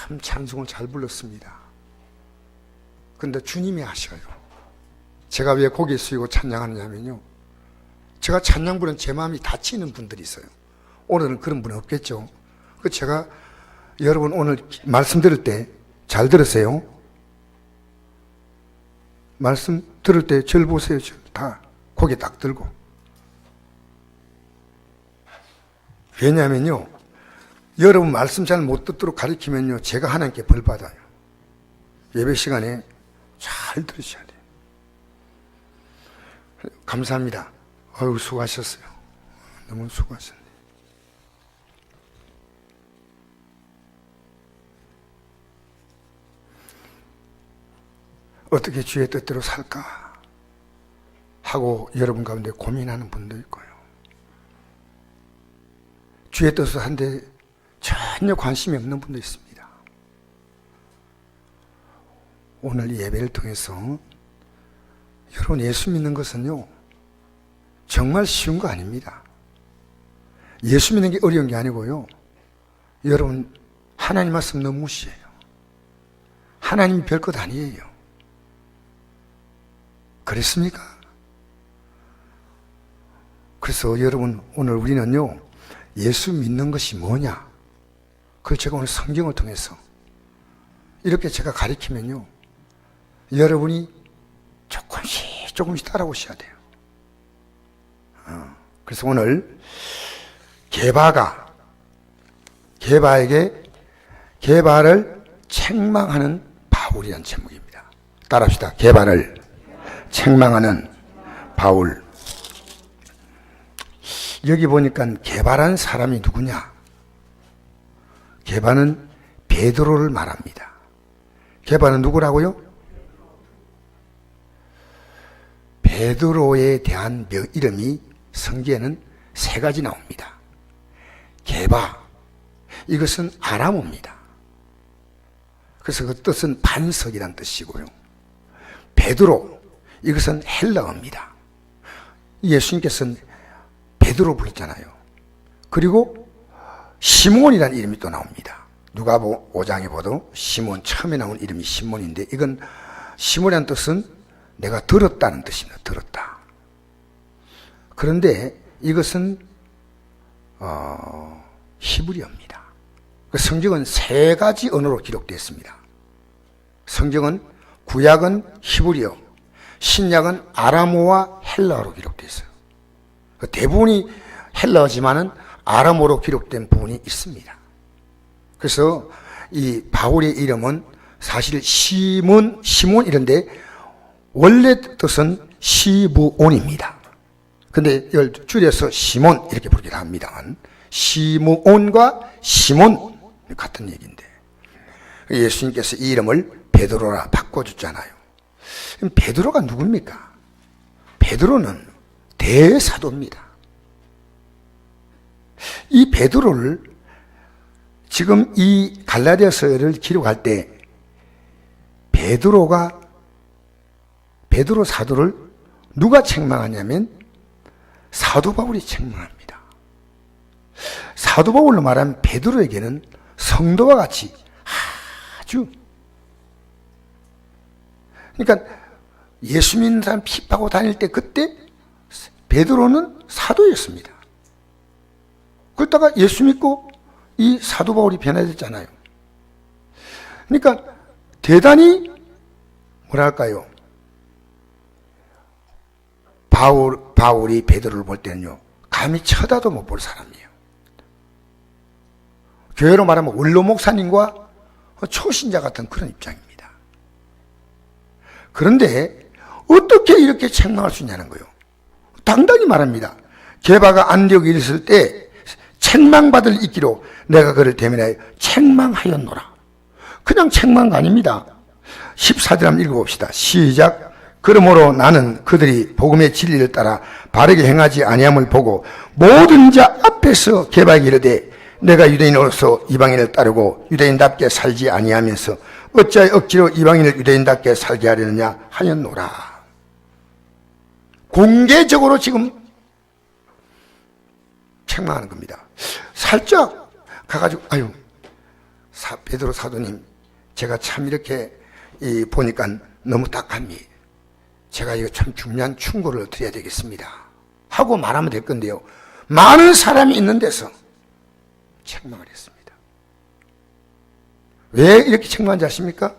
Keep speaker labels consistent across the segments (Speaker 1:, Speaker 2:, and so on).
Speaker 1: 참 찬송을 잘 불렀습니다. 근데 주님이 하셔요. 제가 왜 고개 숙이고 찬양하느냐면요, 제가 찬양 부르는 제 마음이 다치는 분들이 있어요. 오늘은 그런 분 없겠죠. 그 제가 여러분 오늘 말씀 들을 때 잘 들으세요. 말씀 들을 때 절 보세요. 절 다 고개 딱 들고. 왜냐하면요, 여러분 말씀 잘 못 듣도록 가르치면요, 제가 하나님께 벌 받아요. 예배 시간에 잘 들으셔야 돼요. 감사합니다. 아유, 수고하셨어요. 너무 수고하셨네. 어떻게 주의 뜻대로 살까 하고 여러분 가운데 고민하는 분도 있고요. 주의 뜻을 한데 전혀 관심이 없는 분도 있습니다. 오늘 이 예배를 통해서 여러분, 예수 믿는 것은요, 정말 쉬운 거 아닙니다. 예수 믿는 게 어려운 게 아니고요, 여러분, 하나님 말씀 너무 무시해요. 하나님이 별것 아니에요. 그랬습니까? 그래서 여러분, 오늘 우리는요, 예수 믿는 것이 뭐냐, 그걸 제가 오늘 성경을 통해서 이렇게 제가 가르치면요, 여러분이 조금씩 따라오셔야 돼요. 그래서 오늘 게바를 책망하는 바울이라는 제목입니다. 따라합시다. 게바를 책망하는 바울. 여기 보니까 게바라는 사람이 누구냐? 게바는 베드로를 말합니다. 게바는 누구라고요? 베드로에 대한 이름이 성경에는 3가지 나옵니다. 게바, 이것은 아람어입니다. 그래서 그 뜻은 반석이란 뜻이고요. 베드로, 이것은 헬라어입니다. 예수님께서는 베드로 불렀잖아요. 그리고 시몬이라는 이름이 또 나옵니다. 누가복음 5장에 보도 시몬, 처음에 나온 이름이 시몬인데, 이건 시몬이라는 뜻은 내가 들었다는 뜻입니다. 들었다. 그런데 이것은 히브리어입니다. 성경은 3가지 언어로 기록되어 있습니다. 성경은 구약은 히브리어, 신약은 아람어와 헬라어로 기록되어 있어요. 대부분이 헬라어지만은 아람어로 기록된 부분이 있습니다. 그래서 이 바울의 이름은 사실 시몬 이런데 원래 뜻은 시므온입니다. 근데 이걸 줄여서 시몬 이렇게 부르기도 합니다만, 시므온과 시몬 같은 얘기인데, 예수님께서 이 이름을 베드로라 바꿔줬잖아요. 그럼 베드로가 누굽니까? 베드로는 대사도입니다. 이 베드로를 지금 이 갈라디아서를 기록할 때 베드로 사도를 누가 책망하냐면 사도 바울이 책망합니다. 사도 바울로 말하면 베드로에게는 성도와 같이 아주, 그러니까 예수 믿는 사람 핍하고 다닐 때 그때 베드로는 사도였습니다. 그러다가 예수 믿고 이 사도 바울이 변화됐잖아요. 그러니까 대단히 뭐랄까요, 바울이 베드로를 볼 때는요, 감히 쳐다도 못 볼 사람이에요. 교회로 말하면 원로 목사님과 초신자 같은 그런 입장입니다. 그런데 어떻게 이렇게 책망할 수 있냐는 거예요. 당당히 말합니다. 게바가 안디옥에 있을 때 책망받을 있기로 내가 그를 대면하여 책망하였노라. 그냥 책망가 아닙니다. 14절 한번 읽어봅시다. 시작. 그러므로 나는 그들이 복음의 진리를 따라 바르게 행하지 아니함을 보고 모든 자 앞에서 게바에게 이르되 내가 유대인으로서 이방인을 따르고 유대인답게 살지 아니하면서 어찌하여 억지로 이방인을 유대인답게 살게 하려느냐 하였노라. 공개적으로 지금 책망하는 겁니다. 살짝 가가지고 아유 베드로 사도님, 제가 참 이렇게 보니까 너무 딱합니다. 제가 이거 참 중요한 충고를 드려야 되겠습니다 하고 말하면 될 건데요, 많은 사람이 있는 데서 책망을 했습니다. 왜 이렇게 책망한지 아십니까?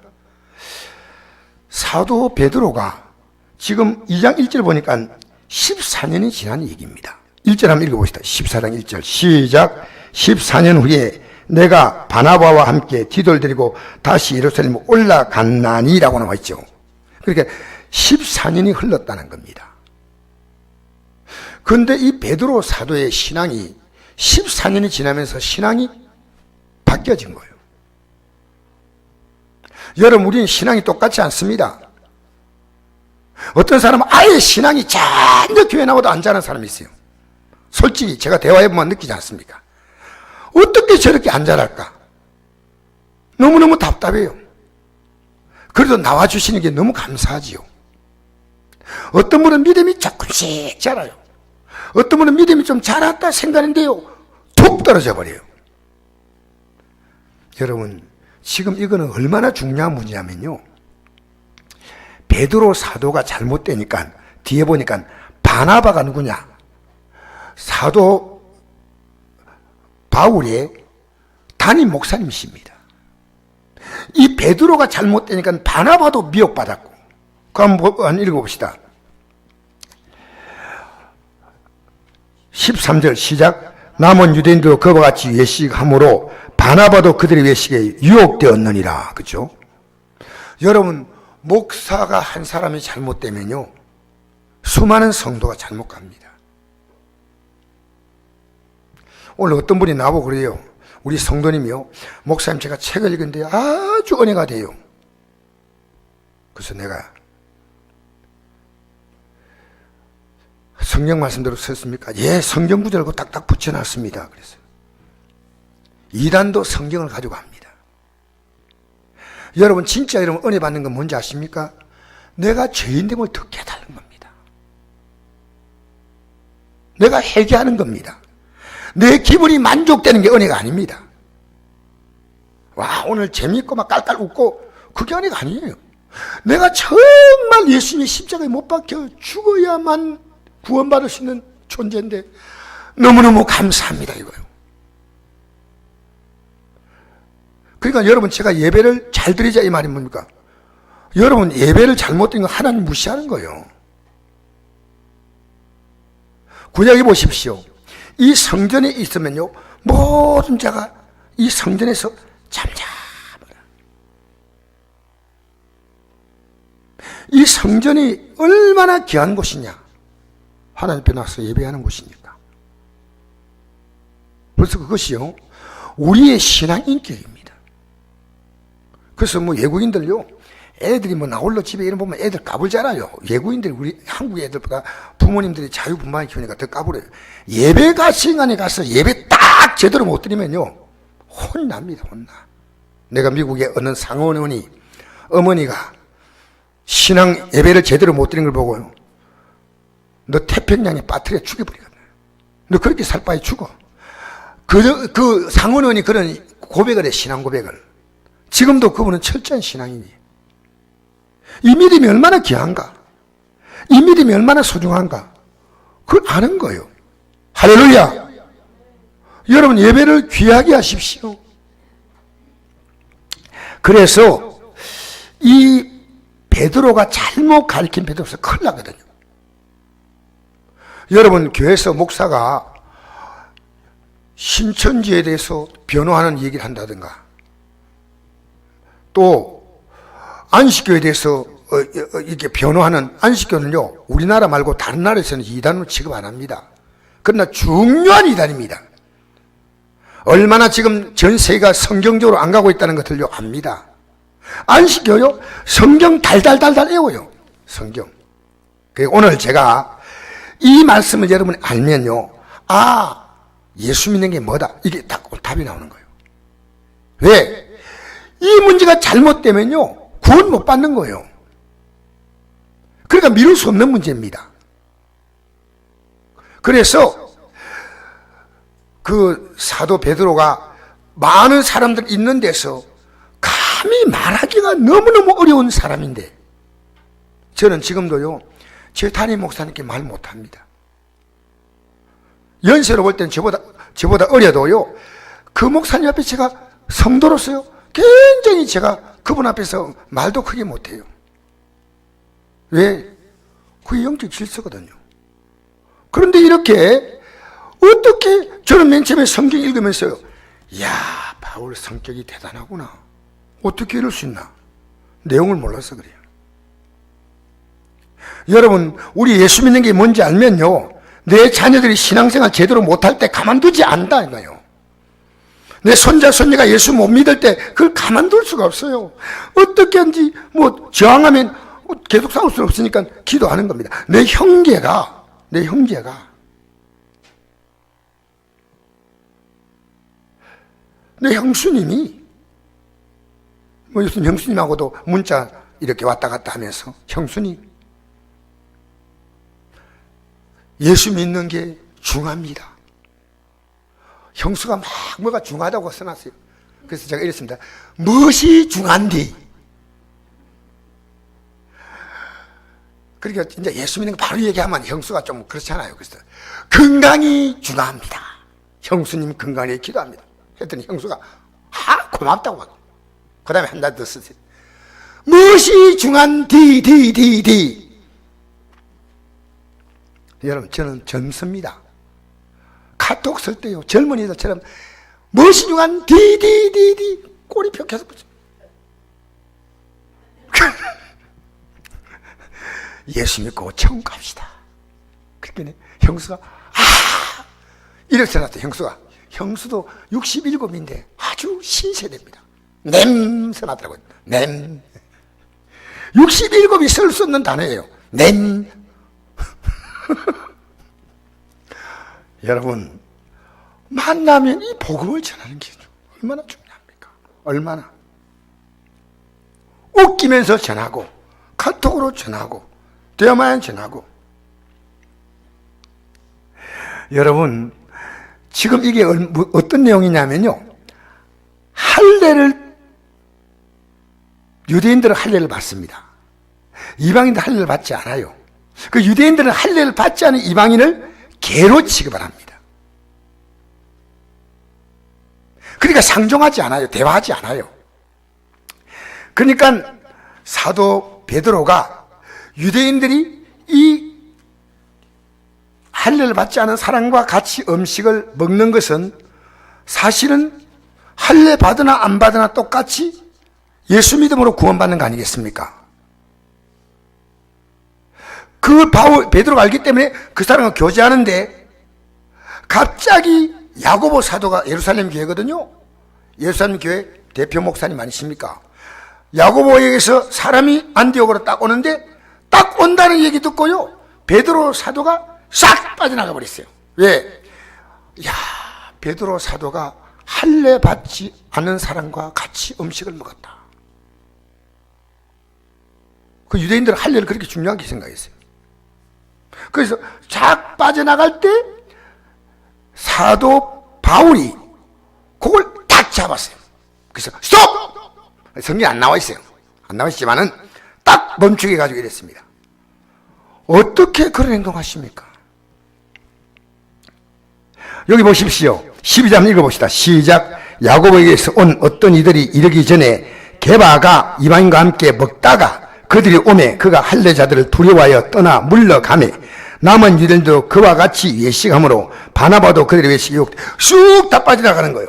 Speaker 1: 사도 베드로가 지금 2장 1절 보니까 14년이 지난 얘기입니다. 1절 한번 읽어봅시다. 14장 1절 시작. 14년 후에 내가 바나바와 함께 뒤돌드리고 다시 예루살렘에 올라갔나니라고 나와 있죠. 그러니까 14년이 흘렀다는 겁니다. 그런데 이 베드로 사도의 신앙이 14년이 지나면서 신앙이 바뀌어진 거예요. 여러분, 우리는 신앙이 똑같지 않습니다. 어떤 사람은 아예 신앙이 전혀 교회 나와도 안 자는 사람이 있어요. 솔직히 제가 대화해보면 느끼지 않습니까? 어떻게 저렇게 안 자랄까? 너무너무 답답해요. 그래도 나와주시는 게 너무 감사하지요. 어떤 분은 믿음이 조금씩 자라요. 어떤 분은 믿음이 좀 자랐다 생각하는데요, 툭 떨어져 버려요. 여러분, 지금 이거는 얼마나 중요한 문제냐면요, 베드로 사도가 잘못되니까 뒤에 보니까 바나바가 누구냐? 사도 바울의 담임 목사님이십니다. 이 베드로가 잘못되니까 바나바도 미혹받았고, 한번 읽어봅시다. 13절 시작. 남은 유대인도 그와 같이 외식함으로 바나바도 그들의 외식에 유혹되었느니라. 그렇죠? 여러분, 목사가 한 사람이 잘못되면요, 수많은 성도가 잘못 갑니다. 오늘 어떤 분이 나보고 그래요. 우리 성도님이요, 목사님 제가 책을 읽은데 아주 은혜가 돼요. 그래서 내가 성경 말씀대로 썼습니까? 예, 성경 구절고 딱딱 붙여놨습니다. 그래서 이단도 성경을 가지고 합니다. 여러분, 진짜 여러분 은혜 받는 건 뭔지 아십니까? 내가 죄인됨을 더 깨달은 겁니다. 내가 회개하는 겁니다. 내 기분이 만족되는 게 은혜가 아닙니다. 와, 오늘 재미있고 막 깔깔 웃고, 그게 은혜가 아니에요. 내가 정말 예수님의 십자가에 못 박혀 죽어야만 구원받을 수 있는 존재인데 너무너무 감사합니다, 이거요. 그러니까 여러분, 제가 예배를 잘 드리자 이 말이 뭡니까? 여러분, 예배를 잘못된 건 하나님 무시하는 거예요. 구약에 보십시오. 이 성전에 있으면요, 모든 자가 이 성전에서 잠잠해요. 이 성전이 얼마나 귀한 곳이냐? 하나님 앞에 나서 예배하는 곳이니까. 벌써 그것이요, 우리의 신앙 인격입니다. 그래서 뭐 외국인들요, 애들이 뭐 나홀로 집에 이런 보면 애들 까불잖아요. 외국인들이 우리 한국 애들보다 부모님들이 자유분방하게 키우니까 더 까불어요. 예배가 시간에 가서 예배 딱 제대로 못 드리면요, 혼납니다, 혼나. 내가 미국의 어느 상원의원이 어머니가 신앙 예배를 제대로 못 드린 걸 보고요, 너 태평양에 빠뜨려 죽여버리거든. 너 그렇게 살 바에 죽어. 그 상원의원이 그런 고백을 해, 신앙 고백을. 지금도 그분은 철저한 신앙이니. 이 믿음이 얼마나 귀한가? 이 믿음이 얼마나 소중한가? 그걸 아는 거예요. 할렐루야! 여러분, 예배를 귀하게 하십시오. 그래서 이 베드로가 잘못 가르친 베드로서 큰일 나거든요. 여러분, 교회에서 목사가 신천지에 대해서 변호하는 얘기를 한다든가, 또 안식교에 대해서 이렇게 변호하는, 안식교는요, 우리나라 말고 다른 나라에서는 이단으로 취급 안 합니다. 그러나 중요한 이단입니다. 얼마나 지금 전 세계가 성경적으로 안 가고 있다는 것들요 압니다. 안식교요, 성경 달달달달 외워요. 성경. 오늘 제가 이 말씀을 여러분이 알면요, 아, 예수 믿는 게 뭐다, 이게 딱 답이 나오는 거예요. 왜? 이 문제가 잘못되면요, 구원 못 받는 거예요. 그러니까 미룰 수 없는 문제입니다. 그래서 그 사도 베드로가 많은 사람들 있는 데서 감히 말하기가 너무너무 어려운 사람인데, 저는 지금도요, 제 담임 목사님께 말 못합니다. 연세로 볼 때는 저보다 어려도요, 그 목사님 앞에 제가 성도로서요, 굉장히 제가 그분 앞에서 말도 크게 못해요. 왜? 그게 영적 질서거든요. 그런데 이렇게 어떻게 저는 맨 처음에 성경 읽으면서요, 이야, 바울 성격이 대단하구나. 어떻게 이럴 수 있나? 내용을 몰라서 그래요. 여러분, 우리 예수 믿는 게 뭔지 알면요, 내 자녀들이 신앙생활 제대로 못할 때 가만두지 않는다 이거예요. 내 손자 손녀가 예수 못 믿을 때 그걸 가만둘 수가 없어요. 어떻게 하는지 뭐 저항하면 계속 싸울 수는 없으니까 기도하는 겁니다. 내 형제가 내 형수님이 뭐 무슨 형수님하고도 문자 이렇게 왔다 갔다 하면서, 형수님, 예수 믿는 게 중요합니다. 형수가 막 뭐가 중요하다고 써놨어요. 그래서 제가 이랬습니다. 무엇이 중요한디? 그러니까 이제 예수 믿는 거 바로 얘기하면 형수가 좀 그렇잖아요. 그래서 건강이 중요합니다. 형수님 건강에 기도합니다. 했더니 형수가 고맙다고 막. 그 다음에 한 달 더 쓰세요. 무엇이 중요한디? 여러분, 저는 젊습니다. 카톡 쓸 때요, 젊은이들처럼 무엇이 중요한 디디디디 꼬리표 계속 붙여. 예수 믿고 천국 갑시다. 그랬더니 형수가 이렇게 써놨대. 형수도 67인데 아주 신세대입니다. 냄새 나더라고요. 67이 쓸 수 없는 단어예요. 여러분, 만나면 이 복음을 전하는 게 얼마나 중요합니까? 얼마나. 웃기면서 전하고, 카톡으로 전하고, 대화만 전하고. 여러분, 지금 이게 어떤 내용이냐면요, 유대인들은 할례를 받습니다. 이방인들 할례를 받지 않아요. 그 유대인들은 할례를 받지 않은 이방인을 개로 취급을 합니다. 그러니까 상종하지 않아요. 대화하지 않아요. 그러니까 사도 베드로가 유대인들이 이 할례를 받지 않은 사람과 같이 음식을 먹는 것은 사실은 할례 받으나 안 받으나 똑같이 예수 믿음으로 구원받는 거 아니겠습니까? 그 베드로가 알기 때문에 그 사람과 교제하는데, 갑자기 야고보 사도가 예루살렘 교회거든요. 예루살렘 교회 대표 목사님 아니십니까? 야고보에게서 사람이 안디옥으로 딱 오는데, 딱 온다는 얘기 듣고요, 베드로 사도가 싹 빠져나가 버렸어요. 왜? 베드로 사도가 할례 받지 않은 사람과 같이 음식을 먹었다. 그 유대인들은 할례를 그렇게 중요하게 생각했어요. 그래서 쫙 빠져나갈 때 사도 바울이 그걸 딱 잡았어요. 그래서 스톱! 성경에 안 나와 있어요. 안 나와 있지만은 딱 멈추게 가지고 이랬습니다. 어떻게 그런 행동하십니까? 여기 보십시오. 12장 읽어봅시다. 시작. 야고보에게서 온 어떤 이들이 이르기 전에 게바가 이방인과 함께 먹다가 그들이 오매 그가 할례자들을 두려워하여 떠나 물러가매 남은 유대인도 그와 같이 외식함으로 바나바도 그들의 외식이 쑥 다 빠져나가는 거예요.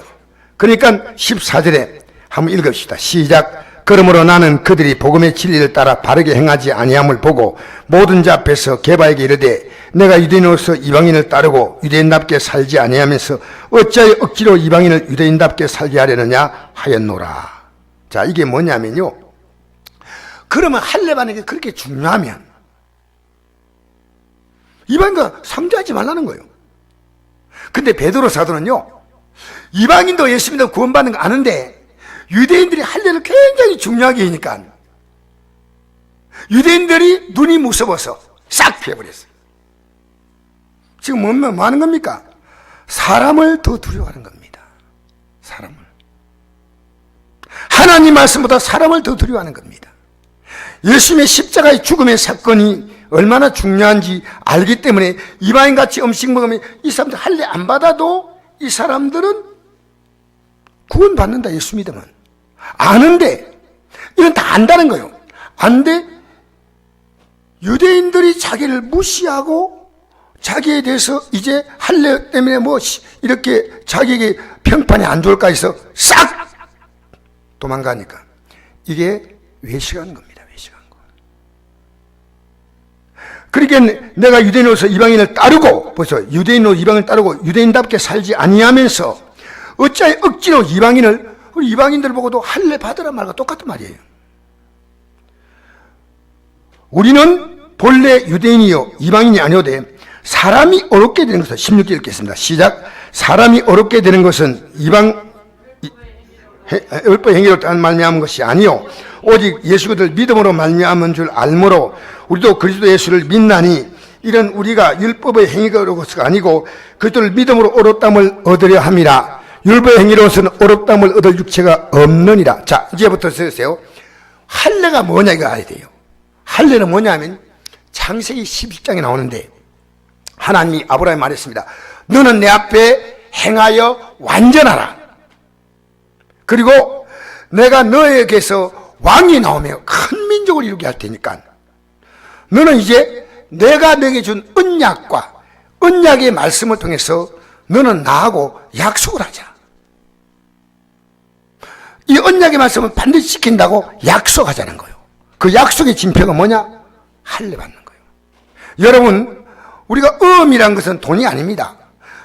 Speaker 1: 그러니까 14절에 한번 읽읍시다. 시작. 그러므로 나는 그들이 복음의 진리를 따라 바르게 행하지 아니함을 보고 모든 자 앞에서 게바에게 이르되 내가 유대인으로서 이방인을 따르고 유대인답게 살지 아니하면서 어찌하여 억지로 이방인을 유대인답게 살게 하려느냐 하였노라. 자, 이게 뭐냐면요, 그러면 할례 받는 게 그렇게 중요하면 이방인과 상대하지 말라는 거예요. 근데 베드로 사도는요, 이방인도 예수 믿어 구원받는 거 아는데 유대인들이 할례를 굉장히 중요하게 하니까 유대인들이 눈이 무서워서 싹 피해버렸어요. 지금 뭐 하는 겁니까? 사람을 더 두려워하는 겁니다. 사람을. 하나님 말씀보다 사람을 더 두려워하는 겁니다. 예수님의 십자가의 죽음의 사건이 얼마나 중요한지 알기 때문에 이방인같이 음식 먹으면 이 사람들 할례 안 받아도 이 사람들은 구원받는다. 예수 믿으면. 아는데 이건 다 안다는 거예요. 안돼 유대인들이 자기를 무시하고 자기에 대해서 이제 할례 때문에 뭐 이렇게 자기에게 평판이 안 좋을까 해서 싹 도망가니까 이게 외식하는 겁니다. 외식하는 거. 그러니까 내가 유대인으로서 이방인을 따르고 벌써 유대인으로 이방인을 따르고 유대인답게 살지 아니하면서 어찌하여 억지로 우리 이방인들 보고도 할례 받으라 말과 똑같은 말이에요. 우리는 본래 유대인이요 이방인이 아니오되 사람이 어렵게 되는 것은 16절 읽겠습니다. 시작. 사람이 어렵게 되는 것은 율법의 행위로 말미암은 것이 아니요 오직 예수 그리스도를 믿음으로 말미암은 줄 알므로 우리도 그리스도 예수를 믿나니 이런 우리가 율법의 행위가 어려운 것이 아니고 그리스도를 믿음으로 어렵담을 얻으려 함이라. 율법의 행위로서는 어렵담을 얻을 육체가 없느니라. 자, 이제부터 쓰세요. 할례가 뭐냐 이거 알아야 돼요. 할례는 뭐냐면 창세기 11장에 나오는데 하나님이 아브라함에 말했습니다. 너는 내 앞에 행하여 완전하라. 그리고 내가 너에게서 왕이 나오며 큰 민족을 이루게 할 테니까 너는 이제 내가 너에게 준 언약의 말씀을 통해서 너는 나하고 약속을 하자. 이 언약의 말씀을 반드시 지킨다고 약속하자는 거예요. 그 약속의 징표가 뭐냐? 할례 받는 거예요. 여러분, 우리가 어음이란 것은 돈이 아닙니다.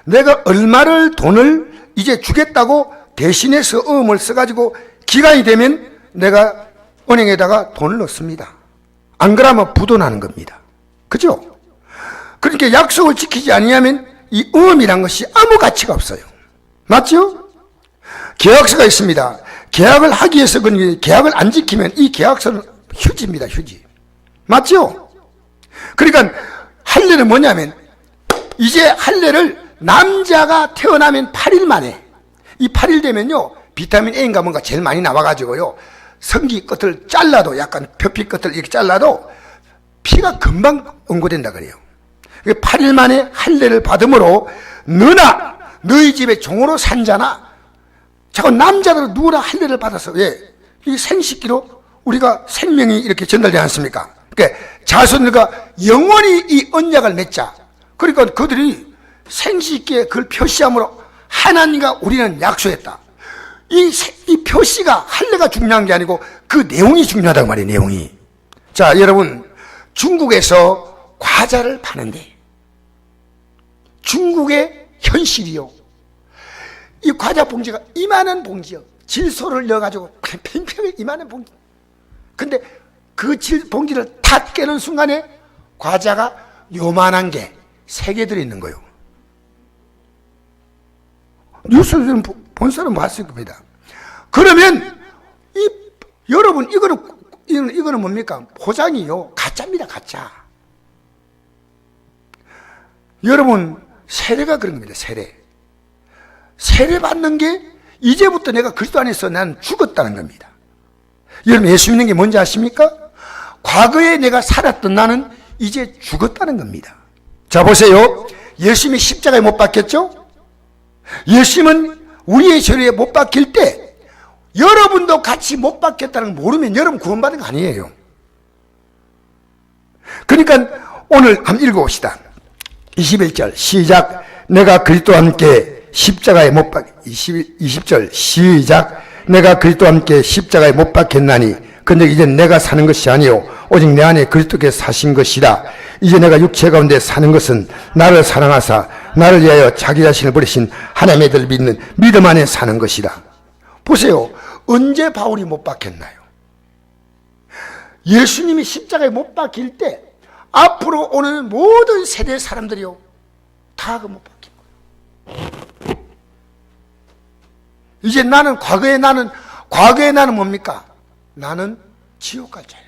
Speaker 1: 내가 얼마를 돈을 이제 주겠다고 대신해서 어음을 써가지고 기간이 되면 내가 은행에다가 돈을 넣습니다. 안 그러면 부도나는 겁니다. 그죠? 그러니까 약속을 지키지 아니하면 이 어음이란 것이 아무 가치가 없어요. 맞죠? 계약서가 있습니다. 계약을 하기 위해서 계약을 안 지키면 이 계약서는 휴지입니다. 휴지. 맞죠? 그러니까 할례는 뭐냐면 이제 할례를 남자가 태어나면 8일 만에 이 8일 되면요 비타민 A인가 뭔가 제일 많이 나와가지고요 성기 끝을 잘라도 약간 표피 끝을 이렇게 잘라도 피가 금방 응고된다 그래요. 8일 만에 할례를 받음으로 너나 너희 집에 종으로 산 자나 자꾸 남자들은 누구나 할례를 받아서 왜? 이 생식기로 우리가 생명이 이렇게 전달되지 않습니까? 그러니까 자손들과 영원히 이 언약을 맺자. 그러니까 그들이 생식기에 그걸 표시함으로 하나님과 우리는 약속했다. 이 표시가 할례가 중요한 게 아니고 그 내용이 중요하다고 말이에요. 내용이. 자, 여러분 중국에서 과자를 파는데 중국의 현실이요. 이 과자 봉지가 이만한 봉지요. 질소를 넣어가지고 그냥 팽팽하게 이만한 봉지. 근데 그 봉지를 탁 깨는 순간에 과자가 요만한 게 3개 들어있는 거예요. 뉴스를 본 사람 봤을 겁니다. 그러면 여러분 이거는 뭡니까? 포장이요. 가짜입니다. 가짜. 여러분 세례가 그런 겁니다. 세례 받는 게 이제부터 내가 그리스도 안에서 난 죽었다는 겁니다. 여러분 예수 믿는 게 뭔지 아십니까? 과거에 내가 살았던 나는 이제 죽었다는 겁니다. 자 보세요. 예수님이 십자가에 못 박혔죠? 예수님은 우리의 죄에 못 박힐 때 여러분도 같이 못 박혔다는 걸 모르면 여러분 구원받은 거 아니에요. 그러니까 오늘 한번 읽어봅시다. 21절 시작. 내가 그리스도와 함께 십자가에 못 박혔 20절 시작. 내가 그리스도와 함께 십자가에 못 박혔나니 근데 이제 내가 사는 것이 아니요 오직 내 안에 그리스도께서 사신 것이라. 이제 내가 육체 가운데 사는 것은 나를 사랑하사 나를 위하여 자기 자신을 버리신 하나님의 아들을 믿는 믿음 안에 사는 것이라. 보세요. 언제 바울이 못 박혔나요? 예수님이 십자가에 못 박힐 때 앞으로 오는 모든 세대 사람들이요 다 그 못 박힌 거예요. 이제 과거에 나는 뭡니까? 나는 지옥 갈 자야.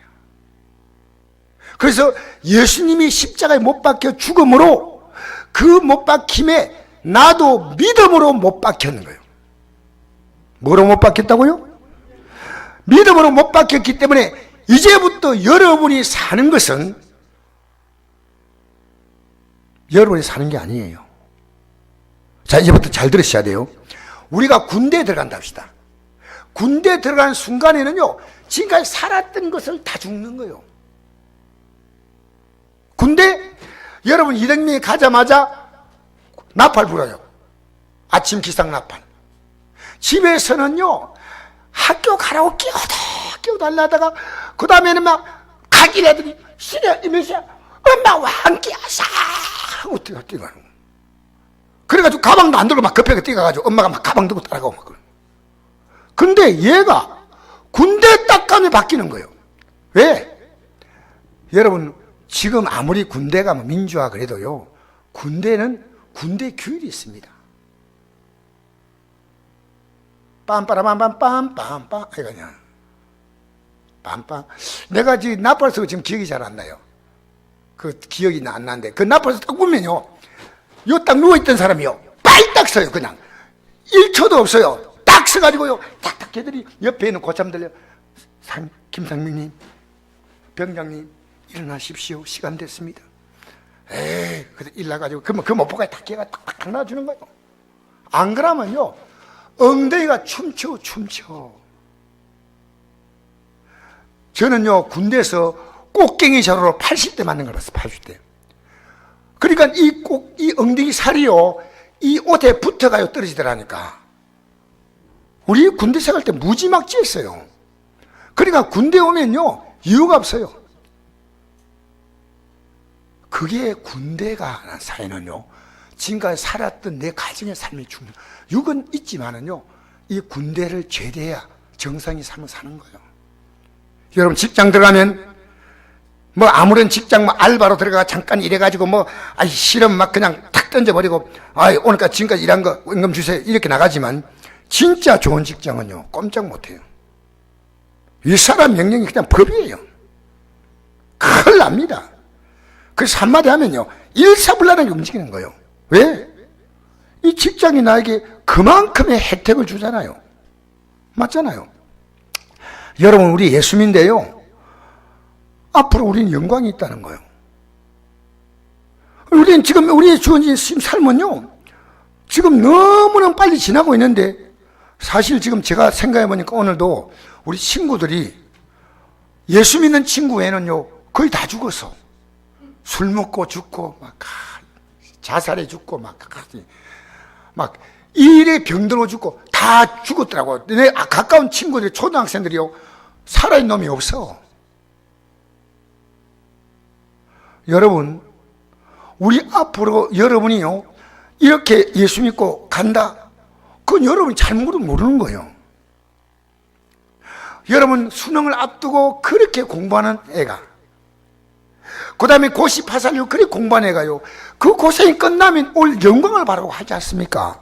Speaker 1: 그래서 예수님이 십자가에 못 박혀 죽음으로 그 못 박힘에 나도 믿음으로 못 박혔는 거예요. 뭐로 못 박혔다고요? 믿음으로 못 박혔기 때문에 이제부터 여러분이 사는 것은 여러분이 사는 게 아니에요. 자, 이제부터 잘 들으셔야 돼요. 우리가 군대에 들어간다 합시다. 군대에 들어가는 순간에는요, 지금까지 살았던 것을 다 죽는 거예요. 군대, 여러분 200명이 가자마자 나팔 불어요. 아침 기상 나팔. 집에서는요, 학교 가라고 끼어달라다가, 그 다음에는 막, 가긴 애들이, 시내, 이면서, 엄마와 함께 하자! 하고 뛰어가는 거예요. 그래가지고 가방도 안 들고 막 급하게 뛰어가가지고 엄마가 막 가방 들고 따라가고 막 그래. 근데 얘가 군대 딱 가면 바뀌는 거예요. 왜? 여러분, 지금 아무리 군대가 민주화 그래도요, 군대는 군대 규율이 있습니다. 빰빠라빰빰빰빰빰 이거냐. 빰빰. 내가 지금 나팔 쓰고 지금 기억이 잘 안 나요. 그 기억이 안 나는데, 그 나팔 딱 보면요, 요 딱 누워있던 사람이요, 빨딱 서요, 그냥. 1초도 없어요. 딱 서가지고요, 딱딱 걔들이 옆에 있는 고참들요, 김상민님, 병장님, 일어나십시오. 시간 됐습니다. 에이, 그래, 일나가지고, 그러면 그 못보가 딱 걔가 탁탁 놔주는 거예요. 안 그러면요, 엉덩이가 춤춰. 저는요, 군대에서 꽃갱이 자루로 80대 맞는 걸 봤어요, 80대. 그러니까 이 엉덩이 살이요, 이 옷에 붙어가요, 떨어지더라니까. 우리 군대 생활 때 무지막지했어요. 그러니까 군대 오면요, 이유가 없어요. 그게 군대가 난 사회는요, 지금까지 살았던 내 가정의 삶이 죽는, 육은 있지만은요, 이 군대를 제대해야 정상의 삶을 사는 거예요. 여러분, 직장 들어가면, 뭐, 아무런 직장, 뭐, 알바로 들어가 잠깐 일해가지고, 뭐, 실험 막 그냥 탁 던져버리고, 오늘까지 지금까지 일한 거, 임금 주세요. 이렇게 나가지만, 진짜 좋은 직장은요, 꼼짝 못해요. 윗사람 명령이 그냥 법이에요. 큰일 납니다. 그래서 한마디 하면요, 일사불란하게 움직이는 거예요. 왜? 이 직장이 나에게 그만큼의 혜택을 주잖아요. 맞잖아요. 여러분, 우리 예수민인데요, 앞으로 우리는 영광이 있다는 거예요. 우리는 지금 우리의 주어진 삶은요, 지금 너무나 빨리 지나고 있는데, 사실 지금 제가 생각해 보니까 오늘도 우리 친구들이 예수 믿는 친구 외에는요, 거의 다 죽었어. 술 먹고 죽고, 막, 자살해 죽고, 막, 일에 병들어 죽고, 다 죽었더라고. 내 가까운 친구들, 초등학생들이요, 살아있는 놈이 없어. 여러분, 우리 앞으로 여러분이요, 이렇게 예수 믿고 간다? 그건 여러분이 잘못 모르는 거예요. 여러분, 수능을 앞두고 그렇게 공부하는 애가, 그 다음에 고시 파살로 그렇게 공부하는 애가요, 그 고생이 끝나면 올 영광을 바라고 하지 않습니까?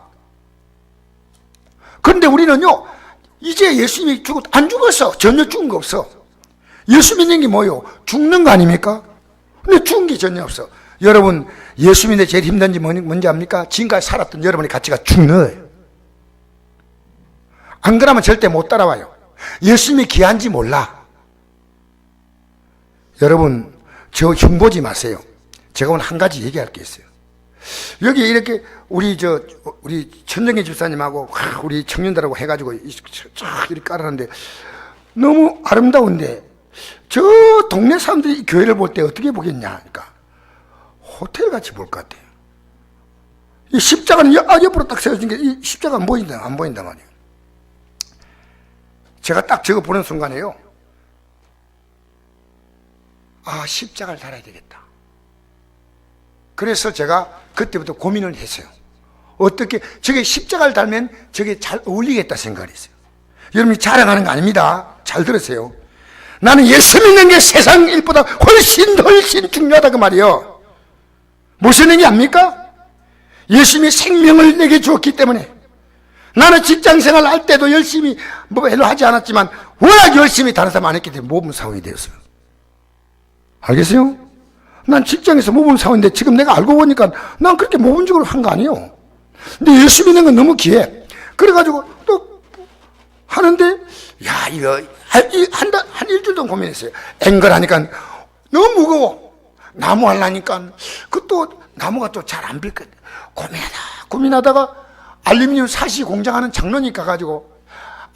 Speaker 1: 그런데 우리는요, 이제 예수님이 안 죽었어. 전혀 죽은 거 없어. 예수 믿는 게 뭐예요? 죽는 거 아닙니까? 근데 죽은 게 전혀 없어. 여러분, 예수 믿는 데 제일 힘든 게 뭔지 압니까? 지금까지 살았던 여러분의 가치가 죽는 거예요. 안 그러면 절대 못 따라와요. 예수님이 귀한지 몰라. 여러분, 저 흉보지 마세요. 제가 오늘 한 가지 얘기할 게 있어요. 여기 이렇게 우리 천정희 집사님하고 우리 청년들하고 해가지고 이렇게 깔아놨는데 너무 아름다운데, 저 동네 사람들이 교회를 볼 때 어떻게 보겠냐 하니까 호텔 같이 볼 것 같아요. 이 십자가는 옆으로 딱 세워진 게, 이 십자가 안 보인단 말이에요. 제가 딱 저거 보는 순간에요, 십자가를 달아야 되겠다. 그래서 제가 그때부터 고민을 했어요. 어떻게, 저게 십자가를 달면 저게 잘 어울리겠다 생각을 했어요. 여러분이 자랑하는 거 아닙니다. 잘 들으세요. 나는 예수 믿는 게 세상 일보다 훨씬 중요하다 그 말이에요. 무슨 의미 압니까? 예수님이 생명을 내게 주었기 때문에. 나는 직장생활 할 때도 열심히 별로 하지 않았지만 워낙 열심히 다른 사람 안 했기 때문에 모범 사원이 되었어요. 알겠어요? 난 직장에서 모범 사원인데 지금 내가 알고 보니까 난 그렇게 모범적으로 한 거 아니에요. 근데 예수 믿는 건 너무 귀해. 그래가지고 또 하는데, 야, 이거, 한 일주일도 고민했어요. 앵글하니까 너무 무거워. 나무 하려니까, 그것도 나무가 또 잘 안 빌거든. 고민하다가 알루미늄 사시 공장하는 장로님 가가지고,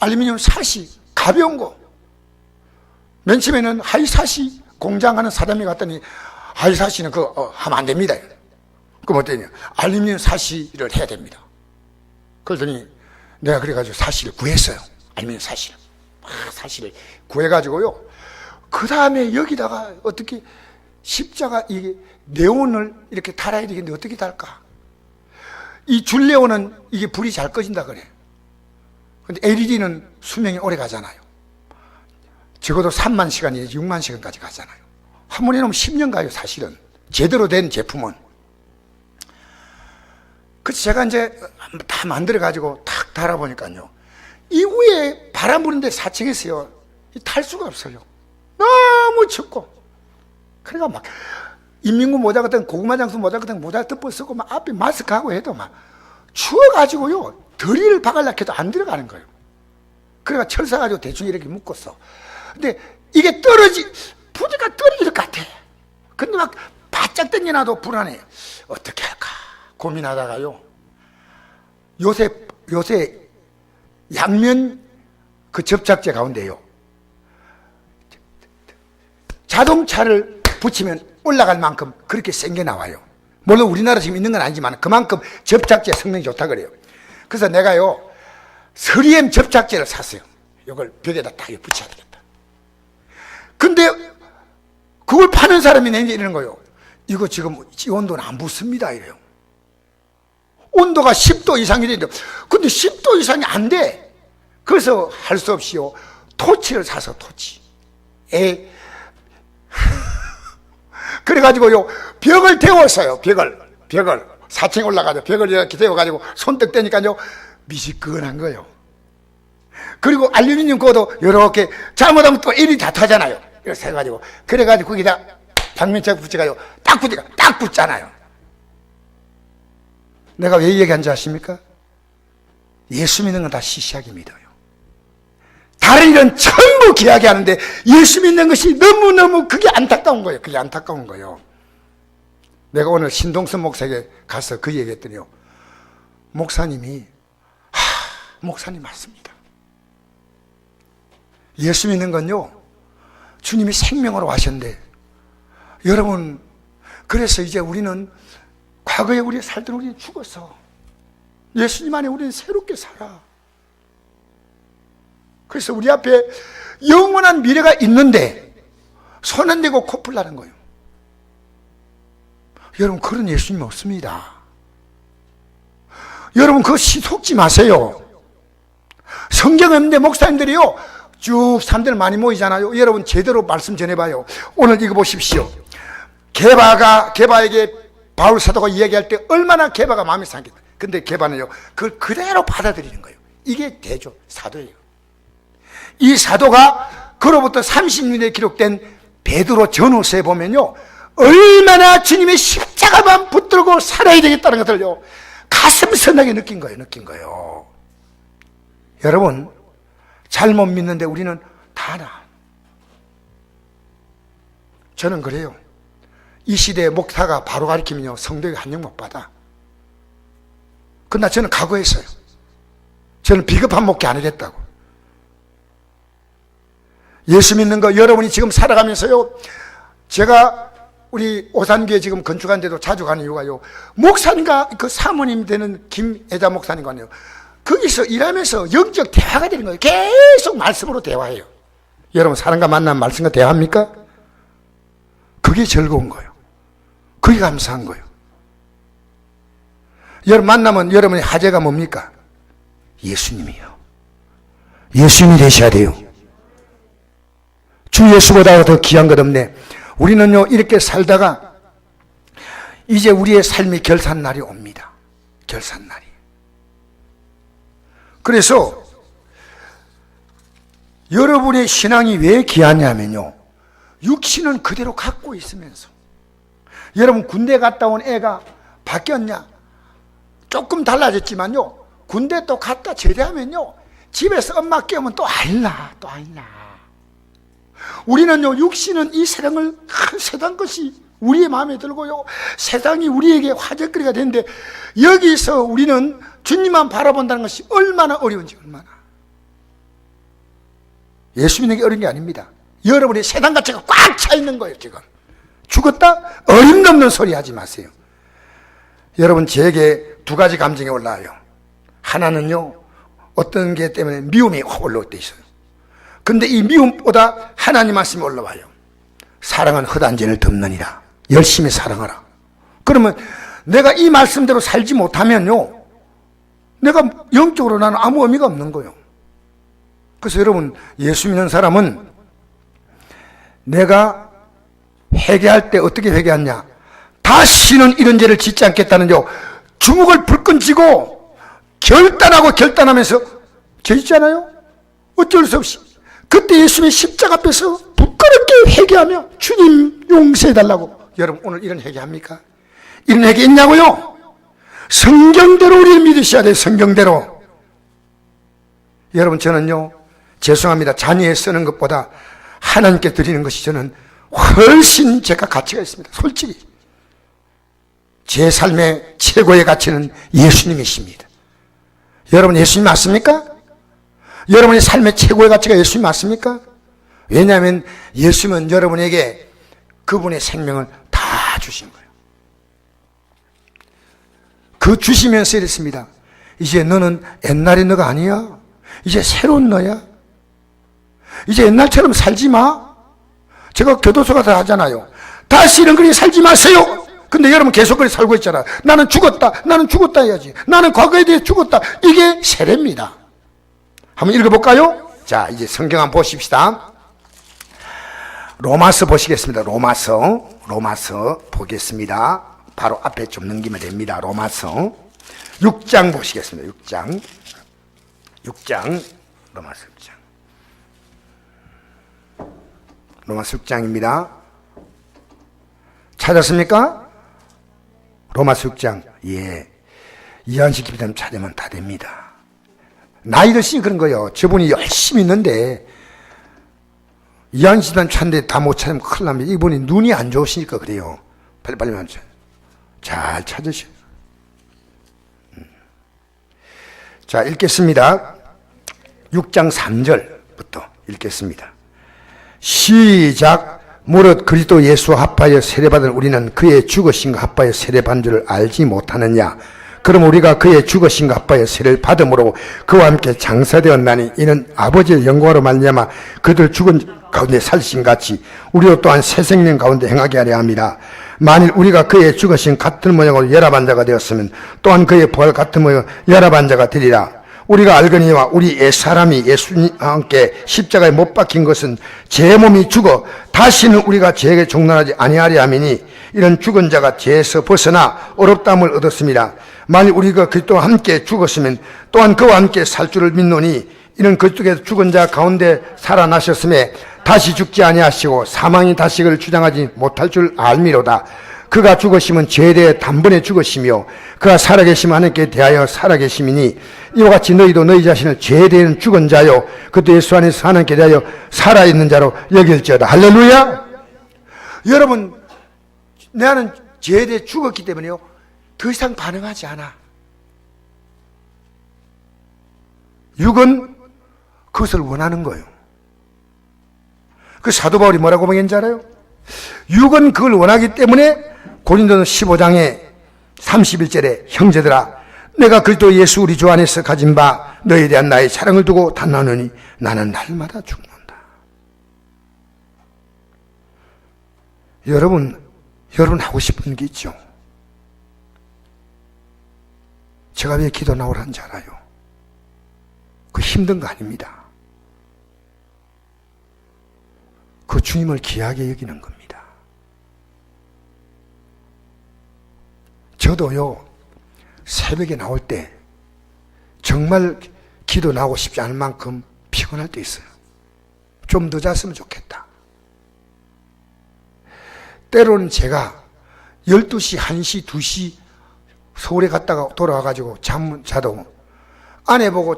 Speaker 1: 알루미늄 사시, 가벼운 거. 맨 처음에는 하이사시 공장하는 사람이 갔더니, 하이사시는 그거 하면 안 됩니다. 그럼 어떠냐? 알루미늄 사시를 해야 됩니다. 그러더니 내가 그래가지고 사시를 구했어요. 알루미늄 사시를. 사시를 구해가지고요. 그 다음에 여기다가 어떻게 십자가 이게 네온을 이렇게 달아야 되겠는데 어떻게 달까? 이 줄네온은 이게 불이 잘 꺼진다 그래. 근데 LED는 수명이 오래 가잖아요. 적어도 3만 시간 내지 6만 시간까지 가잖아요. 한 번에 놓으면 10년 가요, 사실은. 제대로 된 제품은. 그래서 제가 이제 다 만들어가지고 탁 달아보니까요. 이 위에 바람 부는데 4층에서요. 탈 수가 없어요. 너무 춥고. 그러니까 막, 인민군 모자 같은, 고구마 장수 모자 같은 모자 덮어 쓰고 막 앞에 마스크하고 해도 막 추워가지고요. 더리를 박으려고 해도 안 들어가는 거예요. 그러니까 철사 가지고 대충 이렇게 묶었어. 근데 이게 부지가 떨어질 것 같아. 근데 막 바짝 당겨놔도 불안해. 어떻게 할까 고민하다가요. 요새 양면 그 접착제 가운데요. 자동차를 붙이면 올라갈 만큼 그렇게 센 게 나와요. 물론 우리나라 지금 있는 건 아니지만 그만큼 접착제 성능이 좋다 그래요. 그래서 내가요, 3M 접착제를 샀어요. 이걸 벽에다 딱 붙여야 되겠다. 근데 그걸 파는 사람이 내게 이러는 거예요. 이거 지금 이 온도는 안 붙습니다 이래요. 온도가 10도 이상이 되는데, 근데 10도 이상이 안 돼. 그래서 할 수 없이요, 토치를 사서 토치. 그래가지고요, 벽을 데웠어요. 벽을 4층에 올라가서 벽을 이렇게 데워가지고 손떡 대니까요, 미지근한 거예요. 그리고 알루미늄 그것도 이렇게 잘못하면 또 일이 다 타잖아요. 이렇게 해가지고, 그래가지고 거기다 방면책 붙여가지고 딱 붙잖아요. 내가 왜 얘기한지 아십니까? 예수 믿는 건 다 시시하게 믿어요. 다른 일은 전부 귀하게 하는데 예수 믿는 것이 너무너무 그게 안타까운 거예요. 그게 안타까운 거예요. 내가 오늘 신동선 목사에게 가서 그 얘기했더니요, 목사님이 목사님 맞습니다. 예수 믿는 건요, 주님이 생명으로 하셨는데, 여러분, 그래서 이제 우리는 과거에 우리가 살던 우리는 죽었어. 예수님 안에 우리는 새롭게 살아. 그래서 우리 앞에 영원한 미래가 있는데 손 안 대고 코 풀라는 거예요. 여러분, 그런 예수님 없습니다. 여러분, 그거 속지 마세요. 성경 없는데 목사님들이요, 쭉 사람들 많이 모이잖아요. 여러분, 제대로 말씀 전해봐요. 오늘 이거 보십시오. 게바에게 바울 사도가 이야기할 때 얼마나 게바가 마음에 상했겠다. 근데 게바는요, 그걸 그대로 받아들이는 거예요. 이게 대조, 사도예요. 이 사도가 그로부터 30년에 기록된 베드로 전후서에 보면요, 얼마나 주님의 십자가만 붙들고 살아야 되겠다는 것을요, 가슴 선하게 느낀 거예요. 여러분, 잘못 믿는데 우리는 다 나. 저는 그래요. 이 시대의 목사가 바로 가르치면요, 성도에게 한 명 못 받아. 그러나 저는 각오했어요. 저는 비겁한 목회 안 하겠다고. 예수 믿는 거 여러분이 지금 살아가면서요, 제가 우리 오산교회 지금 건축하는데도 자주 가는 이유가요, 목사님과 그 사모님 되는 김애자 목사님과 아니에요, 거기서 일하면서 영적 대화가 되는 거예요. 계속 말씀으로 대화해요. 여러분, 사람과 만나면 말씀과 대화합니까? 그게 즐거운 거예요. 그게 감사한 거예요. 여러분 만나면 여러분의 하재가 뭡니까? 예수님이요. 예수님이 되셔야 돼요. 주 예수보다 더 귀한 것 없네. 우리는요, 이렇게 살다가 이제 우리의 삶이 결산날이 옵니다. 결산날이. 그래서 여러분의 신앙이 왜 귀하냐면요, 육신은 그대로 갖고 있으면서, 여러분 군대 갔다 온 애가 바뀌었냐? 조금 달라졌지만요, 군대 또 갔다 제대하면요, 집에서 엄마 깨우면 또 아일라, 또 아일라. 우리는요, 육신은 이 세상을, 세상 것이 우리의 마음에 들고요, 세상이 우리에게 화제거리가 되는데, 여기서 우리는 주님만 바라본다는 것이 얼마나 어려운지, 얼마나. 예수 믿는 게 어려운 게 아닙니다. 여러분의 세상 가치가 꽉 차 있는 거예요, 지금. 죽었다? 어림없는 소리 하지 마세요. 여러분, 제게 두 가지 감정이 올라와요. 하나는요, 어떤 게 때문에 미움이 확 올라올 때 있어요. 근데 이 미움보다 하나님 말씀이 올라와요. 사랑은 헛한 죄를 덮느니라. 열심히 사랑하라. 그러면 내가 이 말씀대로 살지 못하면요, 내가 영적으로 나는 아무 의미가 없는 거예요. 그래서 여러분, 예수 믿는 사람은 내가 회개할 때 어떻게 회개하냐? 다시는 이런 죄를 짓지 않겠다는요, 주먹을 불끈 쥐고 결단하면서 죄 짓잖아요? 어쩔 수 없이. 그때 예수님의 십자가 앞에서 부끄럽게 회개하며 주님 용서해달라고. 여러분, 오늘 이런 회개합니까? 이런 회개 있냐고요? 성경대로 우리를 믿으셔야 돼요. 성경대로. 여러분, 저는요, 죄송합니다. 자녀에 쓰는 것보다 하나님께 드리는 것이 저는 훨씬 제가 가치가 있습니다. 솔직히. 제 삶의 최고의 가치는 예수님이십니다. 여러분, 예수님 맞습니까? 여러분의 삶의 최고의 가치가 예수님 맞습니까? 왜냐하면 예수님은 여러분에게 그분의 생명을 다 주신 거예요. 그 주시면서 이랬습니다. 이제 너는 옛날의 너가 아니야. 이제 새로운 너야. 이제 옛날처럼 살지 마. 제가 교도소 가서 하잖아요. 다시는 그렇게 살지 마세요. 근데 여러분 계속 그렇게 살고 있잖아요. 나는 죽었다 해야지. 나는 과거에 대해 죽었다. 이게 세례입니다. 한번 읽어볼까요? 자, 이제 성경 한번 보십시다. 로마서 보시겠습니다. 로마서 보겠습니다. 바로 앞에 좀 넘기면 됩니다. 로마서 6장 보시겠습니다. 6장 로마서 6장. 로마서 6장입니다. 찾았습니까? 로마서 6장. 예. 이한식 기도하면 찾으면 다 됩니다. 나이 드시니 그런 거예요. 저분이 열심히 있는데 이한식 기도하면 찾는데 다 못 찾으면 큰일 납니다. 이분이 눈이 안 좋으시니까 그래요. 빨리빨리 맞춰. 잘 찾으셔요. 자, 읽겠습니다. 6장 3절부터 읽겠습니다. 시작. 무릇 그리스도 예수 합하여 세례받은 우리는 그의 죽으심과 합하여 세례받은 줄을 알지 못하느냐? 그럼 우리가 그의 죽으심과 합하여 세례를 받음으로 그와 함께 장사되었나니 이는 아버지의 영광으로 말미암아 그들 죽은 가운데 살신 같이 우리도 또한 새 생명 가운데 행하게 하려 함이라. 만일 우리가 그의 죽으심 같은 모양으로 열합한 자가 되었으면 또한 그의 부활 같은 모양으로 열합한 자가 되리라. 우리가 알거니와 우리 옛사람이 예수님과 함께 십자가에 못 박힌 것은 제 몸이 죽어 다시는 우리가 죄에게 종란하지 아니하리 함이니 이런 죽은 자가 죄에서 벗어나 어렵다함을 얻었습니다. 만일 우리가 그리스도와 함께 죽었으면 또한 그와 함께 살 줄을 믿노니 이는 그리스도께서 죽은 자 가운데 살아나셨음에 다시 죽지 아니하시고 사망이 다시 그를 주장하지 못할 줄 알미로다. 그가 죽으시면 죄에 대해 단번에 죽으시며 그가 살아계시면 하나님께 대하여 살아계심이니 이와 같이 너희도 너희 자신을 죄에 대한 죽은 자요 그도 예수 안에서 하나님께 대하여 살아있는 자로 여길지어다. 할렐루야. 여러분, 나는 죄에 대해 죽었기 때문에요 더 이상 반응하지 않아. 육은 그것을 원하는 거예요. 그 사도 바울이 뭐라고 말했는지 알아요? 육은 그걸 원하기 때문에 고린도서 15장에 31절에 형제들아 내가 그리스도 예수 우리 주 안에서 가진 바 너희에 대한 나의 사랑을 두고 탐나노니 나는 날마다 죽는다. 여러분 하고 싶은 게 있죠. 제가 왜 기도 나오라는지 알아요? 그 힘든 거 아닙니다. 그 주님을 귀하게 여기는 겁니다. 저도요, 새벽에 나올 때 정말 기도 나오고 싶지 않을 만큼 피곤할 때 있어요. 좀 더 잤으면 좋겠다. 때로는 제가 12시, 1시, 2시 서울에 갔다가 돌아와가지고 잠 자도 아내 보고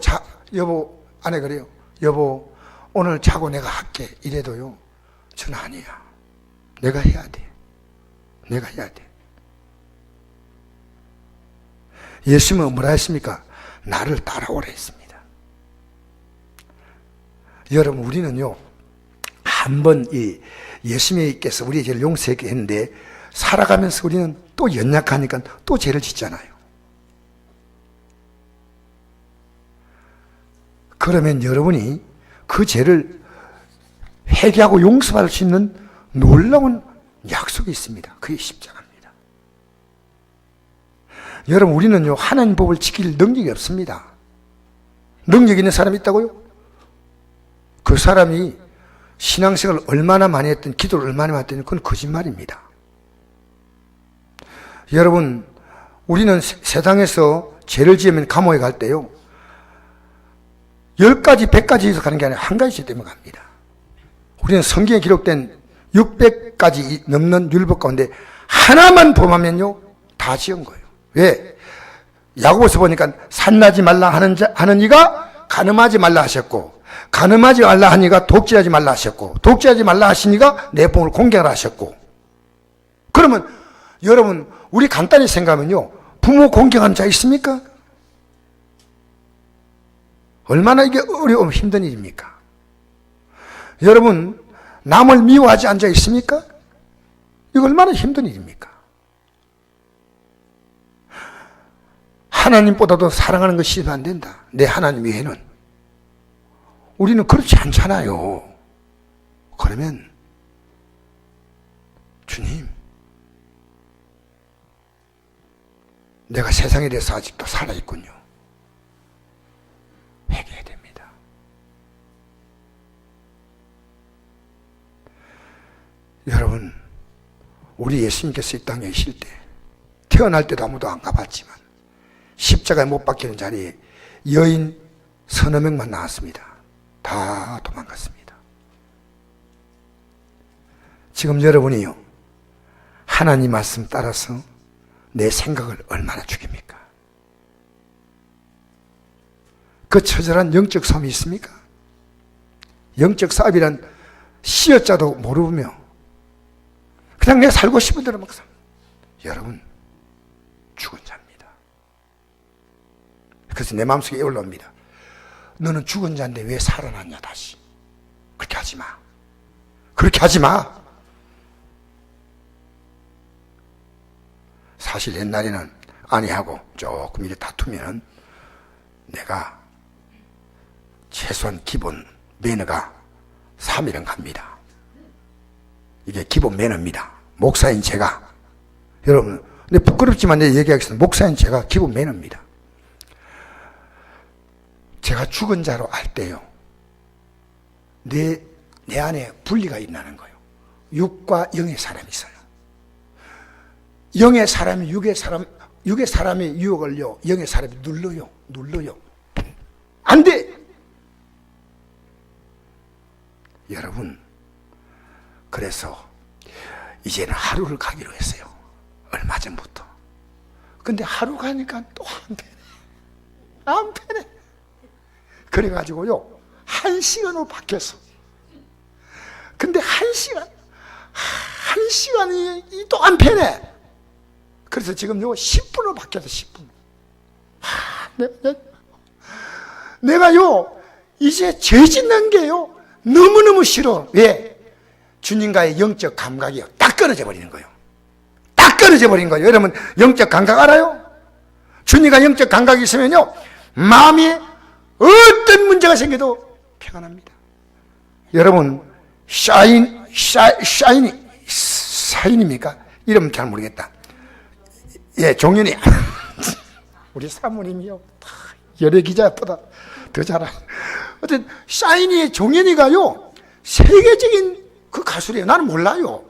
Speaker 1: 여보 아내 그래요. 여보, 오늘 자고 내가 할게. 이래도요, 저는 아니야. 내가 해야 돼. 내가 해야 돼. 예수님은 뭐라 했습니까? 나를 따라오라 했습니다. 여러분, 우리는요, 한번 이 예수님께서 우리의 죄를 용서했게 했는데, 살아가면서 우리는 또 연약하니까 또 죄를 짓잖아요. 그러면 여러분이 그 죄를 회개하고 용서받을 수 있는 놀라운 약속이 있습니다. 그게 십자가입니다. 여러분, 우리는요, 하나님 법을 지킬 능력이 없습니다. 능력 있는 사람이 있다고요? 그 사람이 신앙생활을 얼마나 많이 했든, 기도를 얼마나 많이 했든, 그건 거짓말입니다. 여러분, 우리는 세상에서 죄를 지으면 감옥에 갈 때요, 10가지, 100가지에서 가는 게 아니라 한 가지 죄 때문에 갑니다. 우리는 성경에 기록된 600가지 넘는 율법 가운데 하나만 범하면요, 다 지은 거예요. 왜? 야고보서 보니까 산나지 말라 하는 이가 간음하지 말라 하셨고, 간음하지 말라 하니까 독질하지 말라 하셨고, 독질하지 말라 하시니까 내 몸을 공경하라 하셨고. 그러면 여러분, 우리 간단히 생각하면요, 부모 공경하는 자 있습니까? 얼마나 이게 어려움, 힘든 일입니까? 여러분, 남을 미워하지 않은 자 있습니까? 이거 얼마나 힘든 일입니까? 하나님보다도 사랑하는 것이 있으면 안 된다. 내 하나님 외에는. 우리는 그렇지 않잖아요. 그러면 주님, 내가 세상에 대해서 아직도 살아있군요. 회개해야 됩니다. 여러분, 우리 예수님께서 이 땅에 계실 때, 태어날 때도 아무도 안 가봤지만 십자가에 못 박히는 자리에 여인 서너 명만 나왔습니다. 다 도망갔습니다. 지금 여러분이요, 하나님 말씀 따라서 내 생각을 얼마나 죽입니까? 그 처절한 영적 싸움이 있습니까? 영적 싸움이란 씨어자도 모르며 그냥 내가 살고 싶은 대로 막 삽니다. 여러분, 죽은 자입니다. 그래서 내 마음속에 올라옵니다. 너는 죽은 자인데 왜 살아났냐 다시. 그렇게 하지 마. 그렇게 하지 마. 사실 옛날에는 아내하고 조금 이렇게 다투면 내가 최소한 기본 매너가 3일은 갑니다. 이게 기본 매너입니다. 목사인 제가, 여러분, 근데 부끄럽지만 내가 얘기하겠습니다. 목사인 제가 기본 매너입니다. 제가 죽은 자로 알 때요, 내 안에 분리가 있다는 거예요. 육과 영의 사람이 있어요. 영의 사람이 육의 사람의 유혹을요, 영의 사람이 눌러요. 안 돼! 여러분, 그래서 이제는 하루를 가기로 했어요. 얼마 전부터. 근데 하루 가니까 또 안 편해. 그래가지고요, 1시간으로 바뀌었어. 근데 1시간이 또 안 편해. 그래서 지금 요 10분으로 바뀌었어, 10분. 내가요, 이제 죄 짓는 게요, 너무너무 싫어. 왜? 주님과의 영적 감각이요, 딱 끊어져 버리는 거예요. 딱 끊어져 버린 거예요. 여러분, 영적 감각 알아요? 주님과 영적 감각이 있으면요, 마음에 어떤 문제가 생겨도 평안합니다. 여러분, 샤인입니까? 이름 잘 모르겠다. 예, 종현이. 우리 사모님이요, 여러 기자보다 더 잘하. 어쨌든, 샤이니의 종현이가요, 세계적인 그 가수래요. 나는 몰라요.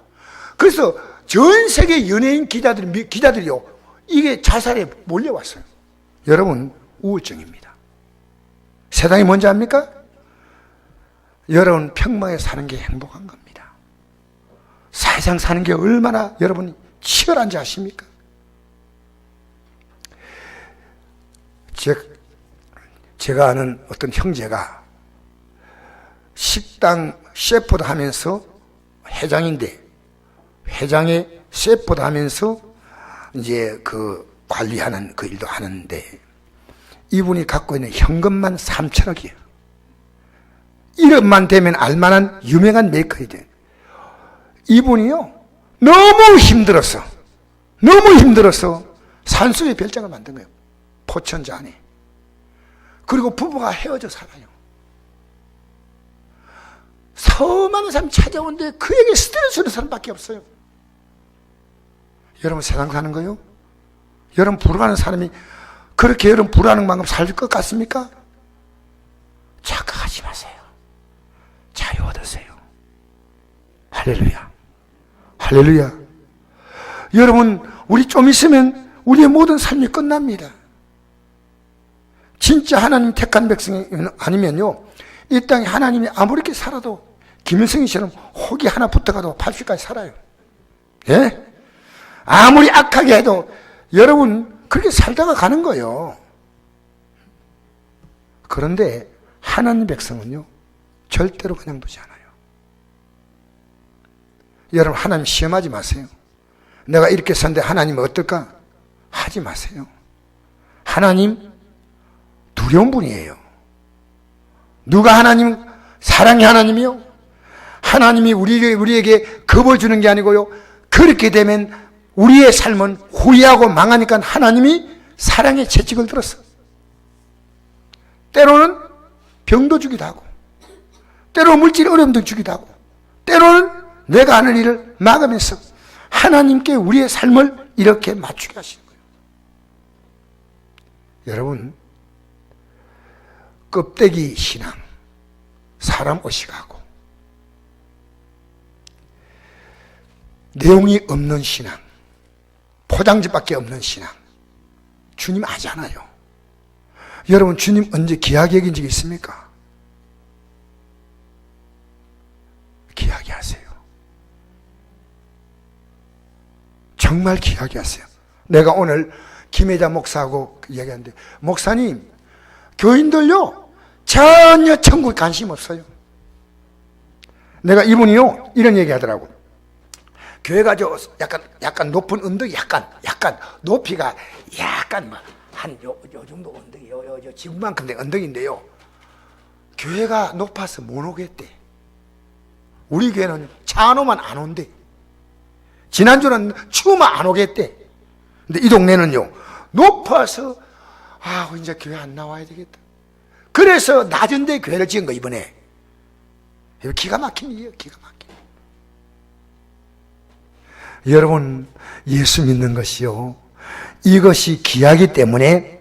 Speaker 1: 그래서 전 세계 연예인 기자들이요, 이게 자살에 몰려왔어요. 여러분, 우울증입니다. 세상이 뭔지 압니까? 여러분, 평범하게 사는 게 행복한 겁니다. 세상 사는 게 얼마나 여러분이 치열한지 아십니까? 제가 아는 어떤 형제가 식당 셰프도 하면서 회장인데, 회장의 셰프도 하면서 이제 그 관리하는 그 일도 하는데, 이분이 갖고 있는 현금만 3천억이에요. 1억만 되면 알만한 유명한 메이커이 돼. 이분이요, 너무 힘들어서 산속의 별장을 만든 거예요. 포천자 안에. 그리고 부부가 헤어져 살아요. 수많은 사람이 찾아오는데 그에게 스트레스 주는 사람밖에 없어요. 여러분, 세상 사는 거요? 여러분, 불안한 사람이 그렇게 여러분 불안한 만큼 살 것 같습니까? 착각하지 마세요. 자유 얻으세요. 할렐루야. 할렐루야. 여러분, 우리 좀 있으면 우리의 모든 삶이 끝납니다. 진짜 하나님 택한 백성이 아니면요, 이 땅에 하나님이 아무리 이렇게 살아도 김일성이처럼 혹이 하나 붙어가도 80까지 살아요. 예? 아무리 악하게 해도 여러분 그렇게 살다가 가는 거예요. 그런데 하나님 백성은요, 절대로 그냥 두지 않아요. 여러분, 하나님 시험하지 마세요. 내가 이렇게 산데 하나님은 어떨까? 하지 마세요. 하나님 두려운 분이에요. 누가 하나님, 사랑의 하나님이요? 하나님이 우리에게 겁을 주는 게 아니고요, 그렇게 되면 우리의 삶은 후회하고 망하니까 하나님이 사랑의 채찍을 들었어. 때로는 병도 주기도 하고, 때로는 물질 어려움도 주기도 하고, 때로는 내가 하는 일을 막으면서 하나님께 우리의 삶을 이렇게 맞추게 하시는 거예요. 여러분, 껍데기 신앙, 사람 의식하고 내용이 없는 신앙, 포장지밖에 없는 신앙, 주님 아잖아요. 여러분, 주님 언제 귀하게 여긴 적이 있습니까? 귀하게 하세요. 정말 귀하게 하세요. 내가 오늘 김혜자 목사하고 이야기하는데, 목사님, 교인들요 전혀 천국에 관심 없어요. 내가 이분이요 이런 얘기 하더라고. 교회가 저 약간 높은 언덕이 약간 높이가 약간 한 요 정도 언덕이 요 지구만큼 된 언덕인데요, 교회가 높아서 못 오겠대. 우리 교회는 차 안 오면 안 온대. 지난주는 추우면 안 오겠대. 근데 이 동네는요 높아서 이제 교회 안 나와야 되겠다. 그래서 낮은 데 교회를 지은 거 이번에. 기가 막힌 일이에요. 기가 막힌. 여러분, 예수 믿는 것이요, 이것이 귀하기 때문에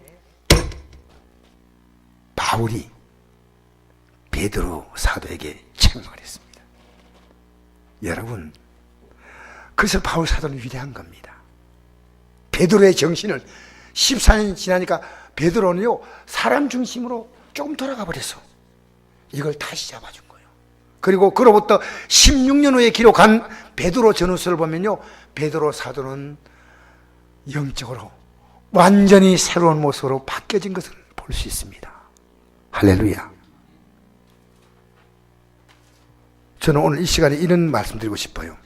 Speaker 1: 바울이 베드로 사도에게 책망을 했습니다. 여러분, 그래서 바울 사도는 위대한 겁니다. 베드로의 정신을 14년이 지나니까 베드로는요 사람 중심으로 조금 돌아가 버렸어. 이걸 다시 잡아준 거예요. 그리고 그로부터 16년 후에 기록한 베드로 전후서를 보면요, 베드로 사도는 영적으로 완전히 새로운 모습으로 바뀌어진 것을 볼 수 있습니다. 할렐루야. 저는 오늘 이 시간에 이런 말씀 드리고 싶어요.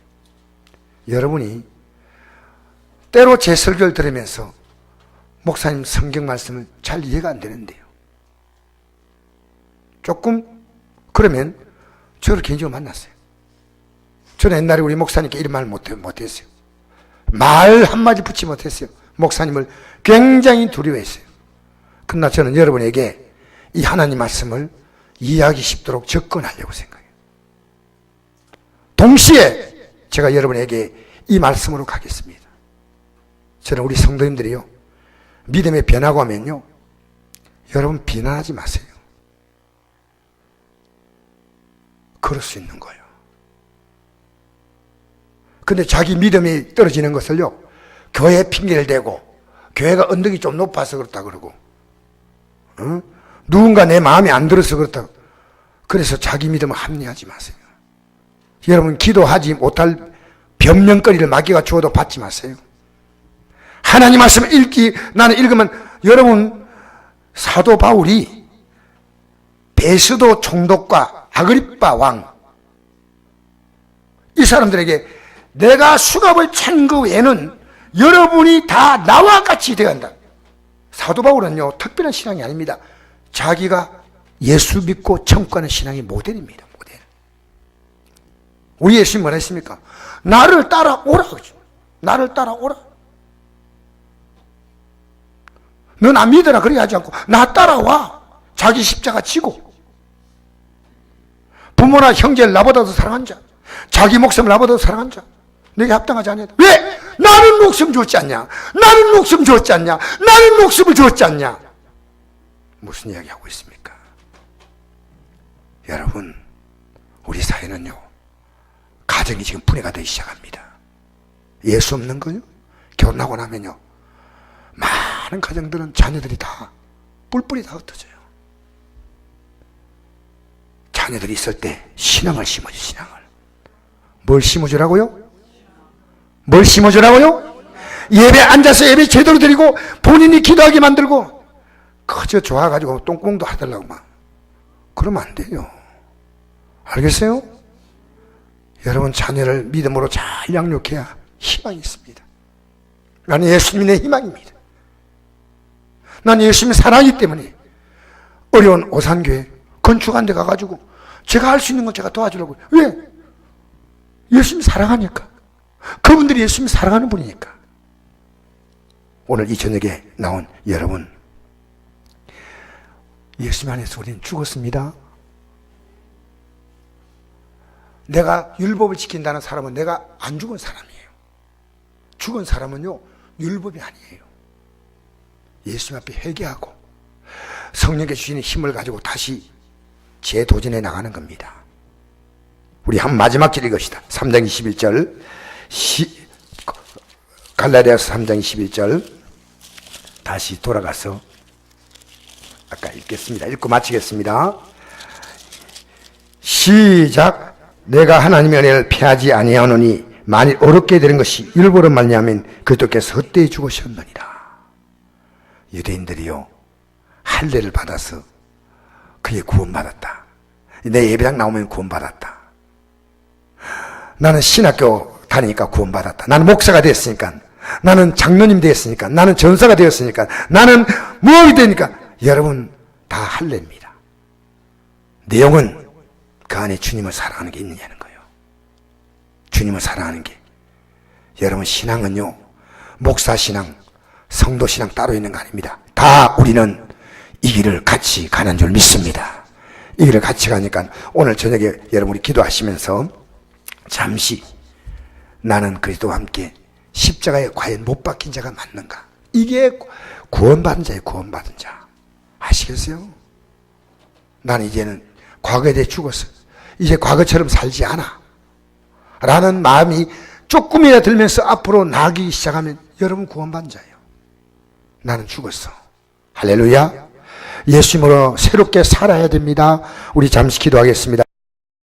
Speaker 1: 여러분이 때로 제 설교를 들으면서 목사님 성경 말씀을 잘 이해가 안 되는데요, 조금 그러면 저를 개인적으로 만났어요. 저는 옛날에 우리 목사님께 이런 말 못했어요. 말 한마디 붙지 못했어요. 목사님을 굉장히 두려워했어요. 그러나 저는 여러분에게 이 하나님 말씀을 이해하기 쉽도록 접근하려고 생각해요. 동시에 제가 여러분에게 이 말씀으로 가겠습니다. 저는 우리 성도님들이요, 믿음의 변화가 오면요, 여러분 비난하지 마세요. 그럴 수 있는 거예요. 근데 자기 믿음이 떨어지는 것을요, 교회 핑계를 대고, 교회가 언덕이 좀 높아서 그렇다 그러고, 누군가 내 마음에 안 들어서 그렇다, 그래서 자기 믿음을 합리하지 마세요. 여러분, 기도하지 못할 변명거리를 마귀가 주어도 받지 마세요. 하나님 말씀을 나는 읽으면, 여러분, 사도 바울이 베스도 총독과 아그리빠 왕, 이 사람들에게 내가 수갑을 찬 그 외에는 여러분이 다 나와 같이 되어간다. 사도 바울은요, 특별한 신앙이 아닙니다. 자기가 예수 믿고 천국가는 신앙이 모델입니다. 모델. 우리 예수님 뭐라 했습니까? 나를 따라오라. 나를 따라오라. 너 나 믿어라 그렇게 하지 않고 나 따라와. 자기 십자가 지고, 부모나 형제를 나보다 더 사랑한 자, 자기 목숨을 나보다 더 사랑한 자, 내게 합당하지 않냐. 왜? 나는 목숨 주었지 않냐? 나는 목숨 주었지 않냐? 나는 목숨을 주었지 않냐? 무슨 이야기 하고 있습니까? 여러분, 우리 사회는요, 가정이 지금 분해가 되기 시작합니다. 예수 없는 거요? 결혼하고 나면요, 많은 가정들은 자녀들이 다 뿔뿔이 다 흩어져요. 자녀들이 있을 때 신앙을 심어줘. 신앙을. 뭘 심어주라고요? 뭘 심어주라고요? 예배 앉아서 예배 제대로 드리고 본인이 기도하게 만들고 그저 좋아가지고 똥구멍도 하달라고 막 그러면 안 돼요. 알겠어요? 여러분, 자녀를 믿음으로 잘 양육해야 희망이 있습니다. 나는 예수님이 내 희망입니다. 나는 예수님이 사랑하기 때문에 어려운 오산교회 건축한 데 가가지고 제가 할 수 있는 건 제가 도와주려고. 왜? 예수님이 사랑하니까. 그분들이 예수님이 사랑하는 분이니까. 오늘 이 저녁에 나온 여러분, 예수님 안에서 우리는 죽었습니다. 내가 율법을 지킨다는 사람은 내가 안 죽은 사람이에요. 죽은 사람은요, 율법이 아니에요. 예수님 앞에 회개하고 성령께 주시는 힘을 가지고 다시 재도전해 나가는 겁니다. 우리 한 마지막 절 읽읍시다. 3장 21절, 갈라디아서 3장 21절 다시 돌아가서 아까 읽겠습니다. 읽고 마치겠습니다. 시작. 내가 하나님의 은혜를 피하지 아니하노니 만일 어렵게 되는 것이 율법으로 말미암으면 그리스도께서 헛되이 죽으셨느니라. 유대인들이요, 할례를 받아서 그게 구원받았다. 내 예배당 나오면 구원받았다. 나는 신학교 다니니까 구원받았다. 나는 목사가 됐으니까, 나는 장로님 됐으니까, 나는 전사가 되었으니까, 나는 무엇이 되니까. 여러분, 다 할례입니다. 내용은 그 안에 주님을 사랑하는 게 있느냐는 거예요. 주님을 사랑하는 게. 여러분, 신앙은요, 목사신앙, 성도신앙 따로 있는 거 아닙니다. 다 우리는 이 길을 같이 가는 줄 믿습니다. 이 길을 같이 가니까 오늘 저녁에 여러분이 기도하시면서 잠시 나는 그리스도와 함께 십자가에 과연 못 박힌 자가 맞는가? 이게 구원받은 자예요. 구원받은 자. 아시겠어요? 나는 이제는 과거에 대해 죽었어. 이제 과거처럼 살지 않아. 라는 마음이 조금이나 들면서 앞으로 나아가기 시작하면 여러분 구원받은 자예요. 나는 죽었어. 할렐루야. 예수님으로 새롭게 살아야 됩니다. 우리 잠시 기도하겠습니다.